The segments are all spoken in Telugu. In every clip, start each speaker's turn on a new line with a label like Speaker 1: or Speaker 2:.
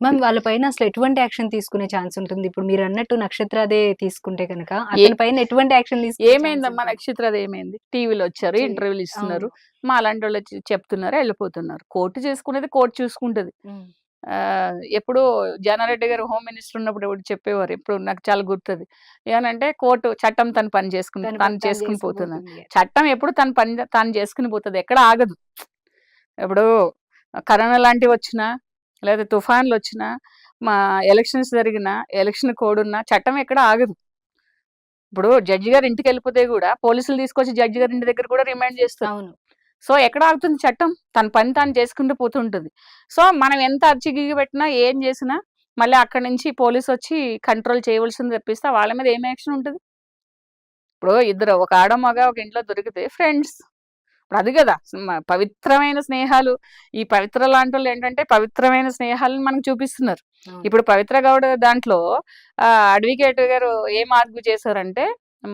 Speaker 1: మ్యామ్ వాళ్ళ పైన అసలు ఎటువంటి యాక్షన్ తీసుకునే ఛాన్స్ ఉంటుంది? ఇప్పుడు మీరన్నట్టు నక్షత్రదే తీసుకుంటే గనక అతని పైన ఎటువంటి యాక్షన్ తీసుకునే ఛాన్స్
Speaker 2: ఏమైందమ్మా
Speaker 1: ఉంటుంది?
Speaker 2: నక్షత్రది ఏమైంది? టీవీలో వచ్చారు, ఇంటర్వ్యూలు ఇస్తున్నారు.
Speaker 1: అవును.
Speaker 2: మా అలాంటోళ్ళు చెప్తున్నారు, ఎళ్ళిపోతున్నారు. కోర్ట్ చేసుకునేది కోర్ట్ చూసుకుంటది.
Speaker 1: హ్మ్.
Speaker 2: ఎప్పుడో జానారెడ్డి గారు హోమ్ మినిస్టర్ ఉన్నప్పుడు ఒకటి చెప్పేవారు. ఎప్పుడు నాకు చాలా గుర్తది. ఏమనంటే కోర్టు చట్టం తన పని చేసుకుని
Speaker 1: తన పని
Speaker 2: తను
Speaker 1: తాను
Speaker 2: చేసుకుని పోతుందని.
Speaker 1: చేసుకుపోతుంది.
Speaker 2: చట్టం ఎప్పుడు తన పని తాను చేసుకుని పోతది. ఎక్కడ ఆగదు. ఇప్పుడు కరోనా లాంటివొచ్చినా, లేదా తుఫాన్‌లొచ్చినా, మా ఎలక్షన్స్ జరిగినా, ఎలక్షన్ కోడ్ ఉన్నా చట్టం ఎక్కడ ఆగదు. ఇప్పుడు జడ్జి గారు ఇంటికెళ్ళిపోతే గూడా పోలీసులు తీసుకొచ్చి జడ్జి గారి ఇంటి దగ్గర కూడా రిమాండ్ చేస్తారు.
Speaker 1: అవును.
Speaker 2: సో, ఎక్కడ ఆగుతుంది చట్టం? తన పని తాను చేసుకుంటూ పోతుంటది. సో, మనం ఎంత అరిచి పెట్టినా, ఏం చేసినా మళ్ళీ అక్కడి నుంచి పోలీసొచ్చి కంట్రోల్ చేయవలసింది తప్పిస్తే వాళ్ళ మీద ఏం యాక్షన్ ఉంటది? ఇప్పుడు ఇద్దరు ఒక ఆడ, మగ ఒక ఇంట్లో దొరికితే ఫ్రెండ్స్. ఇప్పుడు అది గదా! పవిత్రమైన స్నేహాలు. ఈ పవిత్ర లాంటోళ్ళేంటంటే పవిత్రమైన స్నేహాలను మనకు చూపిస్తున్నారు.
Speaker 1: అవును.
Speaker 2: ఇప్పుడు పవిత్ర గౌడ్ దాంట్లో అడ్వకేట్ గారు ఏం ఆర్గ్యూ చేశారంటే,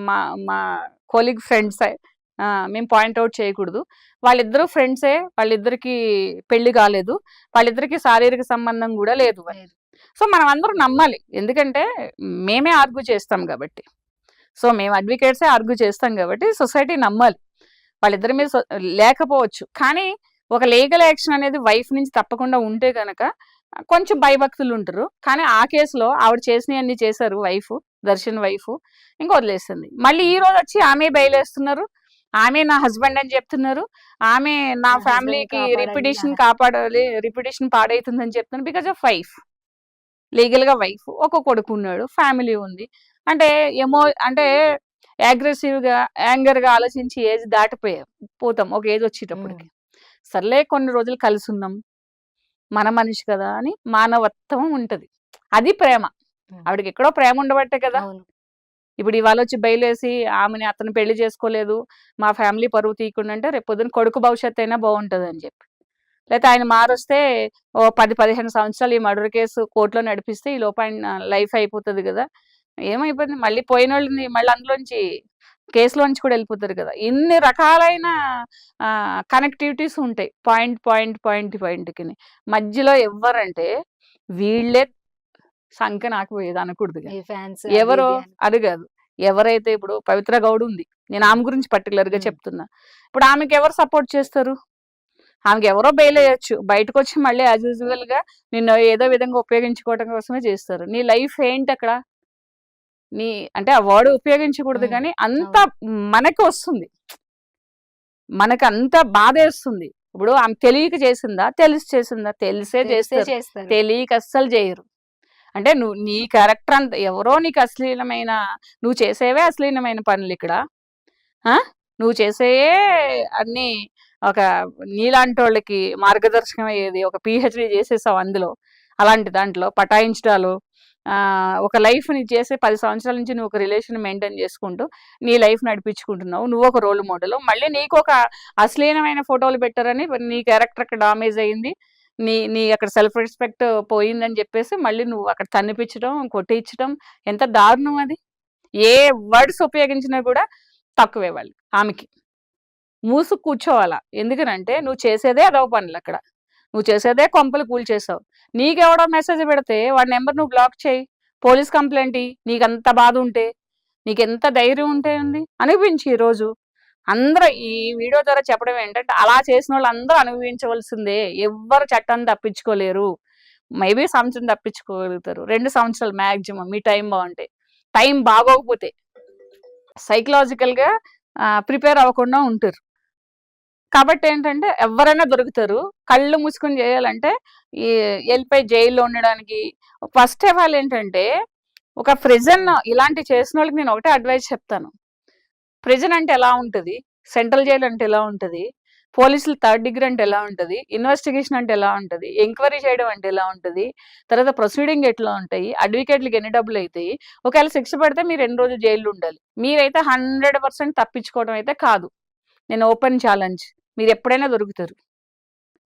Speaker 2: మా మా కొలీగ్ ఫ్రెండ్సే, మేము పాయింట్ ఔట్ చేయకూడదు. వాళ్ళిద్దరూ ఫ్రెండ్సే. వాళ్ళిద్దరికీ పెళ్లి కాలేదు. వాళ్ళిద్దరికీ శారీరక సంబంధం గూడా లేదు అని.
Speaker 1: లేదు.
Speaker 2: సో, మనం అందరం నమ్మాలి. ఎందుకంటే మేమే ఆర్గ్యూ చేస్తాం గాబట్టి. సో, మేము అడ్వకేట్సే ఆర్గ్యూ చేస్తాం గాబట్టి సొసైటీ నమ్మాలి. వాళ్ళిద్దరి మీద లేకపోవచ్చు. కానీ ఒక లీగల్ యాక్షన్ అనేది వైఫ్ నుంచి తప్పకుండా ఉంటే గనక కొంచెం భయభక్తులుంటరు. కానీ ఆ కేసులో ఆవిడ చేసినయన్నీ చేశారు వైఫు. దర్శన్ వైఫు. ఇంక వదిలేసింది. మళ్ళీ ఈ రోజొచ్చి ఆమె బెయిలేస్తున్నారు. ఆమె నా హస్బెండ్ అని చెప్తున్నారు. ఆమె నా
Speaker 1: నా హస్బెండ్‌ని
Speaker 2: ఫ్యామిలీకి
Speaker 1: కాపాడాలి.
Speaker 2: రిప్యుటేషన్ కాపాడాలి. రిప్యుటేషన్ పాడైతుందని చెప్తున్నారు. Because of wife. లీగల్‌గా వైఫ్. ఒక కొడుకున్నాడు. ఫ్యామిలీ ఉంది. అంటే అంటే అగ్రెసివ్‌గా, యాంగర్‌గా ఆలోచించి ఏజ్ పోతాం ఒక ఏజ్
Speaker 1: హ్మ్.
Speaker 2: వచ్చేటప్పటికి. సర్లే కొన్ని రోజులు కలిసున్నాం. మన మనిషి కదా అని మానవత్వం ఉంటది. అది ప్రేమ.
Speaker 1: హ్మ్.
Speaker 2: ఆవిడకెక్కడో ప్రేమ ఉండబట్టే కదా!
Speaker 1: అవును.
Speaker 2: ఇప్పుడు ఇవాళొచ్చి బెయిలేసి ఆమెని అతను పెళ్లి చేసుకోలేదు. మా ఫ్యామిలీ పరువు తీయకుండా అంటే రేపొద్దున కొడుకు భవిష్యత్తయినా బావుంటదని చెప్పి. లేతే ఆయన మారొస్తే ఓ 10, 15 సంవత్సరాలు ఈ మర్డర్ కేసు కోర్ట్‌లో నడిపిస్తే ఈలోపు ఆయన లైఫ్ అయిపోతది గదా! ఏమైపోయింది మళ్ళీ పోయినోళ్ళని మళ్ళీ అందులోంచి కేస్‌లోంచి కూడా ఎళ్ళిపోతారు గదా! ఇన్ని రకాలైన కనెక్టివిటీస్ ఉంటాయి. పాయింట్‌కిని. మధ్యలో ఎవ్వరంటే వీళ్ళే సంక నాకిపోయేది అనకూడదు గాని.
Speaker 1: ఈ ఫాన్స్ అది
Speaker 2: ఎవరో
Speaker 1: ఇది అని.
Speaker 2: అది గాదు. ఎవరైతే ఇప్పుడు పవిత్ర గౌడ్ ఉంది. నేను ఆమె గురించి పర్టిక్యులర్‌గా
Speaker 1: హ్మ్.
Speaker 2: చెప్తున్నా. ఇప్పుడు ఆమెకెవరు సపోర్ట్ చేస్తారు? ఆమెకెవరో బెయిలేయొచ్చు. బయటకొచ్చి మళ్ళీ యాజ్ యూజువల్‌గా నిన్ను ఏదో విధంగా ఉపయోగించుకోవటం కోసమే చేస్తారు. నీ లైఫ్ ఏంటక్కడ? నీ అంటే ఆ వర్డ్ ఉపయోగించకూడదు
Speaker 1: హ్మ్.
Speaker 2: గానీ, అంత
Speaker 1: అవును.
Speaker 2: మనకి వస్తుంది. మనకంత బాధేస్తుంది. ఇప్పుడు ఆమె తెలియక చేసిందా? తెలిసి చేసిందా? తెలిసే
Speaker 1: తెలిసే
Speaker 2: చేస్తారు.
Speaker 1: చేస్తారు.
Speaker 2: తెలియక అస్సలు జెయ్యరు. అంటే నీ క్యారెక్టర్ అంత ఎవరో నీకు అశ్లీలమైన నువ్వు చేసేవే అశ్లీలమైన పనులిక్కడ. ఆ! నువ్వు చేసేయే అన్నీ ఒక నీలాంటోళ్ళకి మార్గదర్శకం అయ్యేది. ఒక పీహెచ్‌డీ చేసేసావు అందులో. అలాంటి దాంట్లో పటాయించడాలు, ఒక లైఫ్‌ని చేసే 10 సంవత్సరాల నుంచి నువ్వు ఒక రిలేషన్ మెయింటైన్ చేసుకుంటూ, నీ లైఫ్ నడిపించుకుంటున్నావు. నువ్వొక రోల్ మోడలు. మళ్ళీ నీకొక అశ్లీలమైన ఫోటోలు పెట్టారని నీ క్యారెక్టర్ అక్కడ డామేజ్ అయింది. నీ నీ అక్కడ సెల్ఫ్ రెస్పెక్ట్ పోయిందని చెప్పేసి మళ్ళీ నువ్వు అక్కడ తన్నిపిచ్చడం, కొట్టిచ్చడం ఎంత దారుణం అది. ఏ వర్డ్స్ ఉపయోగించినా కూడా తక్కువే వాళ్ళు ఆమెకి. మూసుకు కూర్చోవాలా. ఎందుకనంటే నువ్వు చేసేదే అదవ పనులక్కడ. నువ్వు చేసేదే కొంపలు కూల్చేసావు. నీకెవడో మెసేజ్ పెడితే వాడి నంబర్ నువ్వు బ్లాక్ చెయ్యి. పోలీస్ కంప్లెయింట్ ఇయ్యి. నీకంత బాధుంటే. నీకెంత ధైర్యం ఉంటే ఉంది. అనిపించి ఈరోజు. అందరూ ఈ వీడియో ద్వారా చెప్పడం ఏంటంటే, అలా చేసినోళ్ళందరూ అనుభవించవలసిందే. ఎవ్వరు చట్టాన్ని తప్పించుకోలేరు. మేబీ సంవత్సరం తప్పించుకోగలుగుతారు. 2 సంవత్సరాలు మాక్సిమం మీ టైం బావుంటే. టైం బాగోకపోతే సైకలాజికల్‌గా ప్రిపేర్ అవ్వకుండా ఉంటారు. కాబట్టేంటంటే ఎవ్వరైనా దొరుకుతారు. కళ్ళు మూసుకొని జేయాలంటే ఈ ఎళ్ళిపోయి జైల్‌లో ఉండడానికి ఫస్ట్ ఆఫ్ ఆల్ ఏంటంటే, ఒక ప్రిజన్ ఇలాంటివి చేసినోళ్ళకి నేను ఒకటే అడ్వైస్ చెప్తాను. ప్రిజన్ అంటే ఎలా ఉంటది? సెంట్రల్ జైల్ అంటే ఎలా ఉంటది? పోలీసులు థర్డ్ డిగ్రీ అంటే ఎలా ఉంటది? ఇన్వెస్టిగేషన్ అంటే ఎలా ఉంటది? ఎంక్వైరీ చేయడం అంటే ఎలా ఉంటది? తర్వాత ప్రొసీడింగ్ ఎట్లా ఉంటాయి? అడ్వకేట్‌లకి ఎన్ని డబ్బులైతాయి? ఒకవేళ శిక్ష పడితే మీరు ఎన్ని రోజులు జైల్‌లో ఉండాలి? మీరైతే 100% తప్పించుకోవడం అయితే కాదు. నేను ఓపెన్ ఛాలెంజ్. మీరెప్పుడైనా దొరుకుతారు.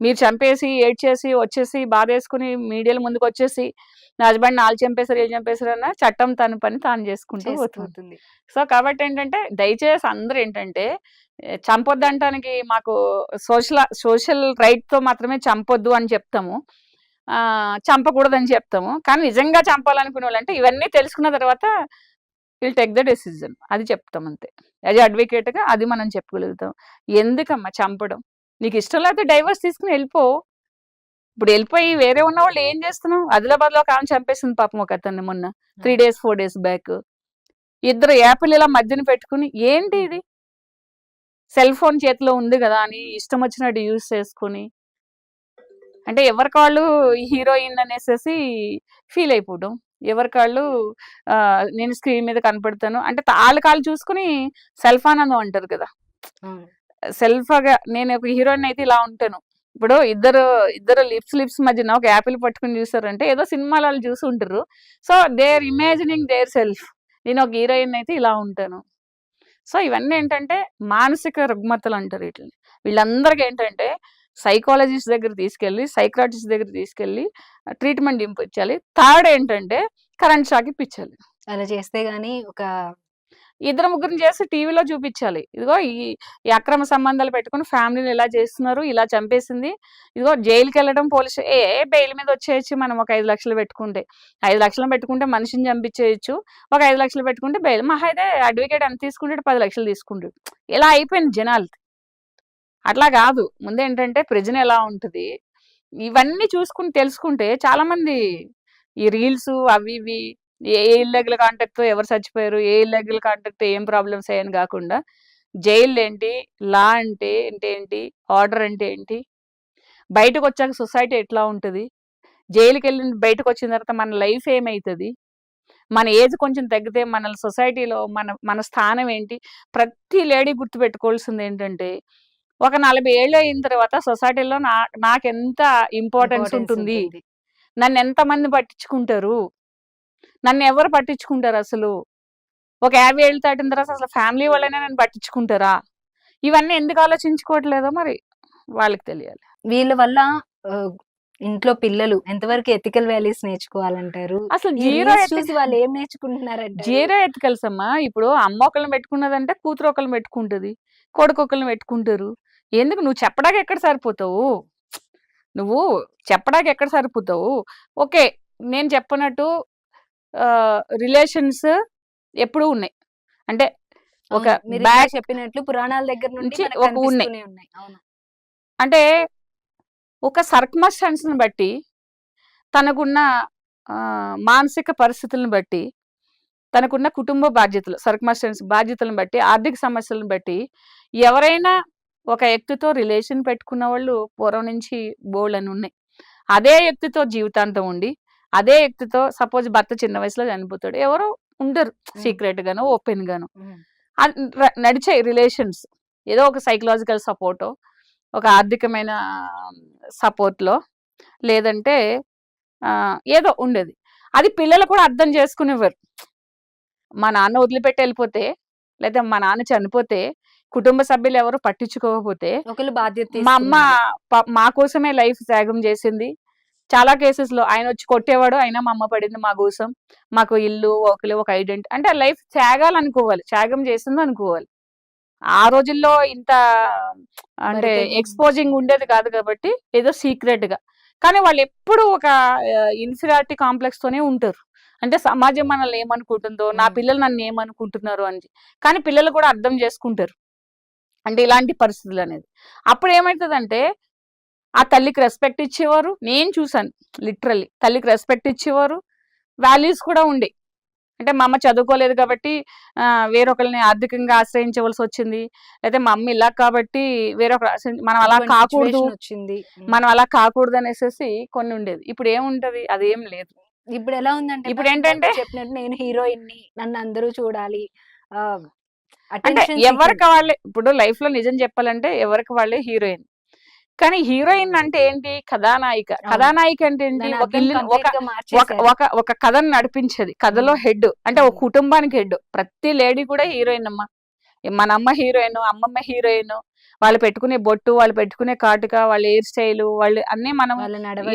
Speaker 2: మీరు చంపేసి, ఏడ్చేసి, వచ్చేసి, బాధేసుకొని మీడియాల ముందుకొచ్చేసి, నా హస్బెండ్‌ని ఆళ్ళు చంపేసారు, ఈళ్ళు చంపేసారన్నా చట్టం తన పని తాను చేసుకుంటూ పోతుంది.
Speaker 1: చేసిపోతుంది.
Speaker 2: సో, కాబట్టేంటంటే దయచేసి అందరూ ఏంటంటే చంపొద్దంటానికి మాకు సోషల్ రైట్‌తో మాత్రమే చంపొద్దు అని చెప్తాము. చంపకూడదని చెప్తాము. కానీ నిజంగా చంపాలనుకునే వాళ్ళంటే ఇవన్నీ తెలుసుకున్న తర్వాత విల్ టేక్ ద డెసిజన్. అది చెప్తాం అంతే. యాజ్ అడ్వకేట్‌గా అది మనం చెప్పగలుగుతాం. ఎందుకమ్మా చంపడం? నీకు ఇష్టం లేకపోతే డైవర్స్ తీసుకొని వెళ్ళిపో. ఇప్పుడు వెళ్ళిపోయి వేరే ఉన్నవాళ్ళు ఏం చేస్తున్నావు? ఆదిలాబాద్‌లో ఒక ఆమె చంపేసింది పాపం ఒక అతన్ని మొన్న. 3 డేస్ 4 డేస్ బ్యాక్. ఇద్దరు యాపిల్ ఇలా మధ్యన పెట్టుకుని ఏంటి ఇది? సెల్ ఫోన్ చేతిలో ఉంది కదా అని ఇష్టం వచ్చినట్టు యూజ్ చేసుకొని అంటే ఎవరికి వాళ్ళు హీరోయిన్ అనేసేసి ఫీల్ అయిపోవడం. ఎవరికి వాళ్ళు నేను స్క్రీన్ మీద కనపడతాను అంటే కాళ్ళు చూసుకుని సెల్ఫ్ ఆనందం అంటారు కదా. సెల్ఫ్‌గా నేను ఒక హీరోయిన్ అయితే ఇలా ఉంటాను. ఇప్పుడు ఇద్దరు లిప్స్ మధ్యన ఒక యాపిల్ పట్టుకుని చూసారంటే ఏదో సినిమాలలో చూసి ఉంటారు. So they are imagining their self. నేను ఒక హీరోయిన్ అయితే ఇలా ఉంటాను. సో ఇవన్నీ ఏంటంటే మానసిక రుగ్మతలు అంటారు వీటిని. వీళ్ళందరికీ ఏంటంటే సైకాలజిస్ట్ దగ్గర తీసుకెళ్ళి సైక్రాటిస్ట్ దగ్గర తీసుకెళ్ళి ట్రీట్మెంట్ ఇప్పించాలి. థర్డ్ ఏంటంటే కరెంట్ షాక్ ఇప్పించాలి.
Speaker 1: అలా చేస్తే గానీ ఒక
Speaker 2: ఇద్దరు ముగ్గురిని చేసి టీవీలో చూపించాలి. ఇదిగో ఈ అక్రమ సంబంధాలు పెట్టుకుని ఫ్యామిలీని ఇలా చేస్తున్నారు, ఇలా చంపేసింది. ఇదిగో జైలుకి వెళ్ళడం పోలీసు బెయిల్ మీద వచ్చేయచ్చు. మనం ఒక 5 లక్షలు పెట్టుకుంటే 5 లక్షలు పెట్టుకుంటే మనిషిని చంపించేయచ్చు. ఒక 5 లక్షలు పెట్టుకుంటే బెయిల్. మహా అయితే అడ్వకేట్ ఎంత తీసుకుంటాడు? 10 లక్షలు తీసుకుంటాడు. ఇలా అయిపోయింది జనాలు. అట్లా కాదు. ముందేంటంటే ప్రిజన్ ఎలా ఉంటుంది ఇవన్నీ చూసుకుని తెలుసుకుంటే చాలా మంది ఈ రీల్స్ అవి ఇవి ఏ ఇల్లీగల్ కాంటాక్ట్ తో ఎవరు చచ్చిపోయారు, ఏ ఇల్లీగల్ కాంటాక్ట్ ఏం ప్రాబ్లమ్స్ అయ్యాయని కాకుండా జైలు ఏంటి, లా అంటే ఏంటి, ఆర్డర్ అంటే ఏంటి, బయటకు వచ్చాక సొసైటీ ఎట్లా ఉంటుంది, జైలుకి వెళ్ళిన బయటకు వచ్చిన తర్వాత మన లైఫ్ ఏమవుతుంది, మన ఏజ్ కొంచెం తగ్గితే మన సొసైటీలో మన స్థానం ఏంటి. ప్రతి లేడీ గుర్తుపెట్టుకోవాల్సింది ఏంటంటే ఒక 40 ఏళ్ళు అయిన తర్వాత సొసైటీలో నాకెంత ఇంపార్టెన్స్ ఉంటుంది, నన్ను ఎంతమంది పట్టించుకుంటారు, నన్ను ఎవరు పట్టించుకుంటారు అసలు, ఒక 50 ఏళ్ళు దాటిన తర్వాత అసలు ఫ్యామిలీ వాళ్ళైనా నన్ను పట్టించుకుంటారా, ఇవన్నీ ఎందుకు ఆలోచించుకోవట్లేదో మరి వాళ్ళకి తెలియాలి.
Speaker 1: వీళ్ళ వల్ల ఇంట్లో పిల్లలు ఎంతవరకు ఎథికల్ వాల్యూస్ నేర్చుకోవాలంటారు?
Speaker 2: అసలు
Speaker 1: చూసి వాళ్ళు ఏం నేర్చుకుంటున్నారంటే
Speaker 2: జీరో ఎథికల్స్ అమ్మా. ఇప్పుడు అమ్మ ఒకళ్ళని పెట్టుకున్నదంటే కూతురు ఒకళ్ళని పెట్టుకుంటది, కొడుకు ఒకళ్ళని పెట్టుకుంటారు. ఎందుకు నువ్వు చెప్పడానికి ఎక్కడ సరిపోతావు? నువ్వు చెప్పడానికి ఎక్కడ సరిపోతావు? ఓకే, నేను చెప్పినట్టు రిలేషన్స్ ఎప్పుడూ ఉన్నాయి. అంటే ఒక బ్యాక్
Speaker 1: చెప్పినట్లు పురాణాల దగ్గర నుంచి
Speaker 2: ఒక ఉన్నాయి. అంటే ఒక సర్కమ్స్టాన్స్ ని బట్టి తనకున్న మానసిక పరిస్థితులను బట్టి తనకున్న కుటుంబ బాధ్యతలు సర్కమ్స్టాన్స్ బాధ్యతలను బట్టి ఆర్థిక సమస్యలను బట్టి ఎవరైనా ఒక వ్యక్తితో రిలేషన్ పెట్టుకున్న వాళ్ళు పూర్వం నుంచి బోల్డ్ ఉన్నాయి. అదే వ్యక్తితో జీవితాంతం ఉండి అదే వ్యక్తితో సపోజ్ భర్త చిన్న వయసులో చనిపోతాడు, ఎవరు ఉండరు, సీక్రెట్ గాను ఓపెన్ గాను నడిచే రిలేషన్స్. ఏదో ఒక సైకలాజికల్ సపోర్టో ఒక ఆర్థికమైన సపోర్ట్లో లేదంటే ఏదో ఉండేది. అది పిల్లలు కూడా అర్థం చేసుకునేవారు. మా నాన్న వదిలిపెట్టి వెళ్ళిపోతే లేదా మా నాన్న చనిపోతే కుటుంబ సభ్యులు ఎవరు పట్టించుకోకపోతే
Speaker 1: ఒకళ్ళు బాధ్యత
Speaker 2: మా అమ్మ మా కోసమే లైఫ్ త్యాగం చేసింది. చాలా కేసెస్ లో ఆయన వచ్చి కొట్టేవాడు, అయినా మా అమ్మ పడింది మా కోసం, మాకు ఇల్లు ఒక ఐడెంటిటీ. అంటే లైఫ్ త్యాగాలనుకోవాలి, త్యాగం చేసింది అనుకోవాలి. ఆ రోజుల్లో ఇంత అంటే ఎక్స్పోజింగ్ ఉండేది కాదు కాబట్టి ఏదో సీక్రెట్ గా. కానీ వాళ్ళు ఎప్పుడు ఒక ఇన్ఫీరియారిటీ కాంప్లెక్స్ తోనే ఉంటారు. అంటే సమాజం మనల్ని ఏమనుకుంటుందో, నా పిల్లలు నన్ను ఏమనుకుంటున్నారు అని. కానీ పిల్లలు కూడా అర్థం చేసుకుంటారు అంటే ఇలాంటి పరిస్థితులు అనేది. అప్పుడు ఏమవుతుందంటే ఆ తల్లికి రెస్పెక్ట్ ఇచ్చేవారు. నేను చూసాను లిటరల్లీ, తల్లికి రెస్పెక్ట్ ఇచ్చేవారు, వాల్యూస్ కూడా ఉండే. అంటే మా అమ్మ చదువుకోలేదు కాబట్టి వేరొకరిని ఆర్థికంగా ఆశ్రయించవలసి వచ్చింది, అయితే మా అమ్మ ఇలా కాబట్టి వేరొకరు మనం అలా కాకూడదు వచ్చింది, మనం అలా కాకూడదు అనేసి కొన్ని ఉండేది. ఇప్పుడు ఏముంటది? అదేం లేదు.
Speaker 1: ఇప్పుడు ఎలా ఉందంటే
Speaker 2: ఇప్పుడు ఏంటంటే
Speaker 1: చెప్పినట్టు నేను హీరోయిన్ ని, నన్ను అందరూ చూడాలి,
Speaker 2: అంటే ఎవరికి వాళ్ళే. ఇప్పుడు లైఫ్ లో నిజం చెప్పాలంటే ఎవరికి వాళ్ళే హీరోయిన్. కానీ హీరోయిన్ అంటే ఏంటి? కథానాయిక. కథానాయిక అంటే ఏంటి? ఒక కథను నడిపించేది, కథలో హెడ్, అంటే ఒక కుటుంబానికి హెడ్. ప్రతి లేడీ కూడా హీరోయిన్ అమ్మ. మన అమ్మ హీరోయిన్, అమ్మమ్మ హీరోయిన్, వాళ్ళు పెట్టుకునే బొట్టు, వాళ్ళు పెట్టుకునే కాటుక, వాళ్ళ హెయిర్ స్టైల్, వాళ్ళు అన్ని మనం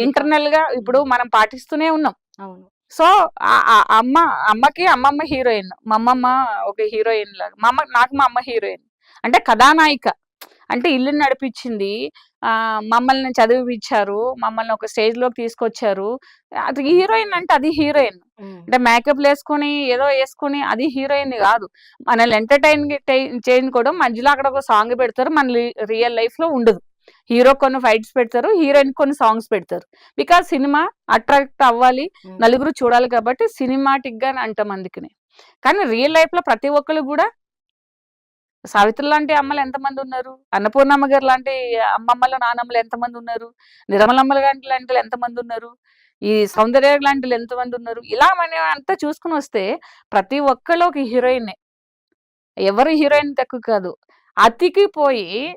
Speaker 2: ఇంటర్నల్ గా ఇప్పుడు మనం పాటిస్తూనే ఉన్నాం. సో అమ్మకి అమ్మమ్మ హీరోయిన్, మా అమ్మమ్మ ఒక హీరోయిన్ లాగా, నాకు మా అమ్మ హీరోయిన్. అంటే కథానాయిక. అంటే ఇల్లుని నడిపించింది, మమ్మల్ని చదివిపిచ్చారు, మమ్మల్ని ఒక స్టేజ్‌లోకి తీసుకొచ్చారు. అది హీరోయిన్ అంటే అది హీరోయిన్.
Speaker 1: హ్మ్.
Speaker 2: అంటే మేకప్‌లేసుకొని ఏదో యేసుకొని అది హీరోయిన్ గాదు. మనల్ని చేయించుకోవడం, మధ్యలో అక్కడ ఒక సాంగ్ పెడతారు. మన రియల్ లైఫ్‌లో ఉండదు. హీరో కొన్ని ఫైట్స్ పెడతారు, హీరోయిన్ కొన్ని సాంగ్స్ పెడతారు. బికాజ్ సినిమా అట్రాక్ట్ అవ్వాలి,
Speaker 1: హ్మ్.
Speaker 2: నలుగురు చూడాలి కాబట్టి సినిమాటిక్‌గా అంటాం అందుకని. కానీ రియల్ లైఫ్‌లో ప్రతి ఒక్కళ్ళు గూడా సావిత్రి లాంటి అమ్మలు ఎంతమందున్నారు? అన్నపూర్ణమ్మ గారు లాంటి అమ్మమ్మలు, నానమ్మలు ఎంతమందున్నారు? నిర్మలమ్మ లాంటి ఎంతమందున్నారు? ఈ సౌందర్య లాంటిలు ఎంతమందున్నారు? ఇలా మనం అంతా చూసుకొనొస్తే ప్రతి ఒక్కళ్ళు ఒక హీరోయినే. ఎవరు హీరోయిన్ తక్కువ కాదు. అతికిపోయి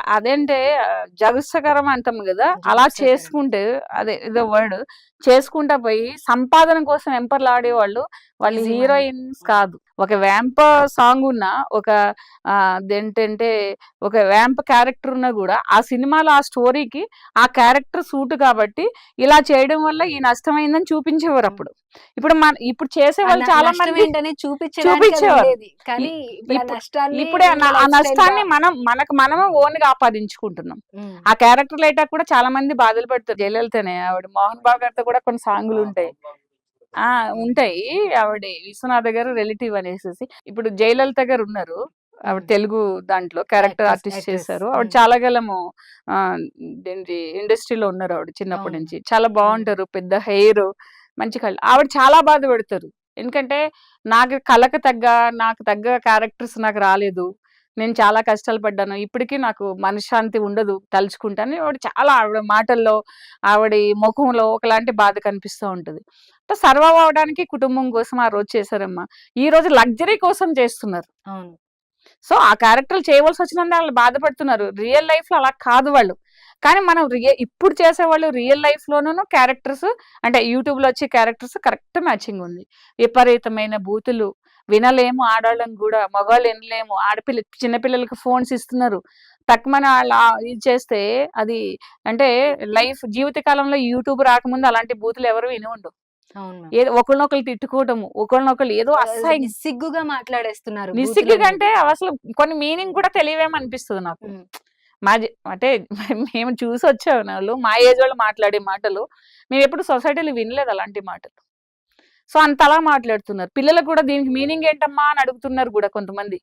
Speaker 2: అదేంటే జగుత్సకరం అంటాం గదా! అలా
Speaker 1: జగుత్సకరం.
Speaker 2: చేసుకుంటే అదే ఏదో వర్డ్ చేసుకుంటా పోయి సంపాదన కోసం వెంపర్లాడేవాళ్ళు వాళ్ళు
Speaker 1: ఈజీ మనీ.
Speaker 2: హీరోయిన్స్ కాదు. ఒక వ్యాంప్ సాంగ్ ఉన్న ఒక అదేంటంటే ఒక వ్యాంప్ క్యారెక్టర్ ఉన్నా గూడా ఆ సినిమాలో ఆ స్టోరీకి ఆ క్యారెక్టర్ సూట్ కాబట్టి ఇలా చేయడం వల్ల ఈ నష్టమైందని చూపించేవారప్పుడు. ఇప్పుడు
Speaker 1: ఆ
Speaker 2: చేసేవాళ్ళు చాలా
Speaker 1: నష్టం
Speaker 2: మంది
Speaker 1: ఏంటని చూపించడానికి అది
Speaker 2: చూపించేవారు.
Speaker 1: ఉండేది. కానీ ఇప్పుడు ఆ
Speaker 2: ఇప్పుడు
Speaker 1: నష్టాన్ని
Speaker 2: ఇప్పుడే
Speaker 1: ఇంకా
Speaker 2: ఆ
Speaker 1: లైఫ్
Speaker 2: నష్టాన్ని
Speaker 1: స్టైల్‌గా
Speaker 2: మనమే ఓన్‌గా ఆపాదించుకుంటున్నాం.
Speaker 1: హ్మ్.
Speaker 2: ఆ క్యారెక్టర్ లేటాక కూడా చాలా మంది బాధలు పడతారు. జయలలితనే ఆవిడ 'మోహన్ బాబు' గారితో కూడా కొన్ని సాంగులుంటాయి. ఆ! ఉంటాయి. ఆవిడ విశ్వనాథ గారు రిలేటివ్ అనేసేసి. ఇప్పుడు జయలలిత గారున్నారు. ఆవిడ
Speaker 1: హ్మ్.
Speaker 2: తెలుగు దాంట్లో క్యారెక్టర్ ఆర్టిస్ట్
Speaker 1: యాక్ట్రెస్.
Speaker 2: చేశారు. ఆవిడ
Speaker 1: హ్మ్.
Speaker 2: చాలా కాలము ఇదేంటి ఇండస్ట్రీలో ఉన్నారు ఆవిడ చిన్నప్పటి
Speaker 1: అవును.
Speaker 2: నుంచి. చాలా
Speaker 1: హ్మ్.
Speaker 2: బావుంటారు. పెద్ద హెయిర్, మంచి కళ్ళు. ఆవిడ చాలా బాధపడతారు. ఎందుకంటే నాకు కళకు తగ్గ, నాకు తగ్గ క్యారెక్టర్స్ నాకు రాలేదు. నేను చాలా కష్టాలు పడ్డాను. ఇప్పటికి నాకు మనశ్శాంతి ఉండదు తలుచుకుంటే అని ఆవిడ మాటల్లో, ఆవిడ మొఖంలో ఒకలాంటి బాధ కనిపిస్తూ ఉంటది. సర్వైవ్ అవ్వడానికి కుటుంబం కోసం ఆ రోజు చేశారమ్మా. ఈ రోజు లగ్జరీ కోసం చేస్తున్నారు.
Speaker 1: అవును.
Speaker 2: సో, ఆ క్యారెక్టర్‌లు చేయవలసొచ్చినందుకు ఆళ్ళు బాధపడుతున్నారు. రియల్ లైఫ్‌లో అలా కాదు వాళ్ళు. కానీ మనం ఇప్పుడు చేసేవాళ్ళు రియల్ లైఫ్‌లోనూను క్యారెక్టర్స్ అంటే యూట్యూబ్‌లో వచ్చే క్యారెక్టర్స్ కరెక్ట్ మ్యాచింగ్ ఉంది. విపరీతమైన బూతులు వినలేము ఆడోళ్ళం గూడా. మగవాళ్ళు ఇనలేము. చిన్న పిల్లలకి ఫోన్స్ ఇస్తున్నారు. టక్‌మని ఇది చేస్తే అది అంటే జీవిత కాలంలో యూట్యూబ్ రాకముందు అలాంటి బూతులు ఎవరు విని ఉండవు.
Speaker 1: అవును మ్యామ్.
Speaker 2: ఏదో ఒకళ్ళనొకళ్ళు తిట్టుకోవటము, ఒకళ్ళనొకళ్ళు ఏదో అసహ్యం
Speaker 1: నిస్సిగ్గుగా మాట్లాడేస్తున్నారు
Speaker 2: నిస్సిగ్గు కంటే
Speaker 1: బూతులనేది.
Speaker 2: అవసలు కొన్ని మీనింగ్ కూడా తెలియవేమో అనిపిస్తది నాకు.
Speaker 1: హ్మ్.
Speaker 2: అంటే మేము చూసొచ్చేవాళ్ళు మా ఏజ్ వాళ్ళు మాట్లాడే మాటలు మేమెప్పుడు సొసైటీలో వినలేదు అలాంటి మాటలు. సో, అంతలా మాట్లాడుతున్నారు. పిల్లలకు కూడా దీనికి మీనింగ్ ఏంటమ్మా అని అడుగుతున్నారు గూడా కొంతమంది.